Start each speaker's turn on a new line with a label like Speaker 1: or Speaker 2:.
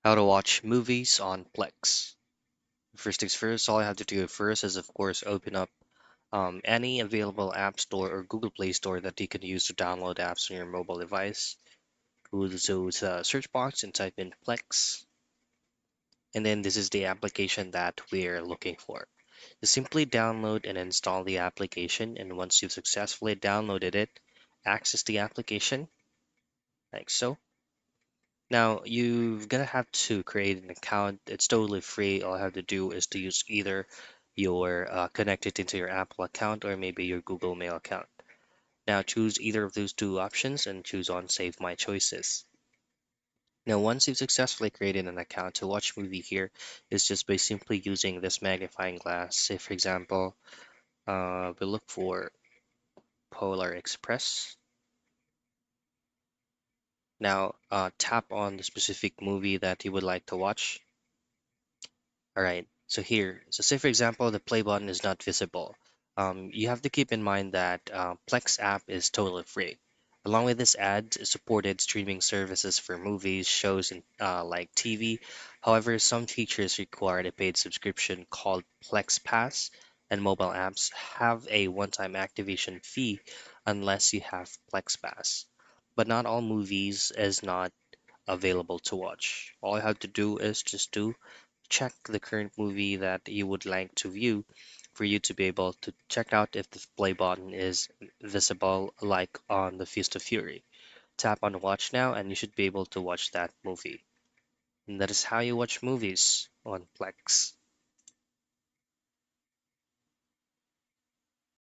Speaker 1: How to watch movies on Plex. First things first, all I have to do first is, of course, open up any available App Store or Google Play Store that you can use to download apps on your mobile device. Go to those search box and type in Plex, and then this is the application that we're looking for. You simply download and install the application, and once you've successfully downloaded it, access the application like so. Now, you're gonna have to create an account. It's totally free. All I have to do is to use either your connect it into your Apple account or maybe your Google Mail account. Now, choose either of those two options and choose on Save My Choices. Now, once you've successfully created an account to watch movie here, is just by simply using this magnifying glass. Say, for example, we look for Polar Express. Now, tap on the specific movie that you would like to watch. All right, so here, so say for example, the play button is not visible. You have to keep in mind that Plex app is totally free. Along with this ad, supported streaming services for movies, shows, and like TV. However, some features require a paid subscription called Plex Pass, and mobile apps have a one-time activation fee unless you have Plex Pass. But not all movies is not available to watch. All you have to do is just to check the current movie that you would like to view for you to be able to check out if the play button is visible, like on the Fist of Fury. Tap on Watch Now, and you should be able to watch that movie. And that is how you watch movies on Plex.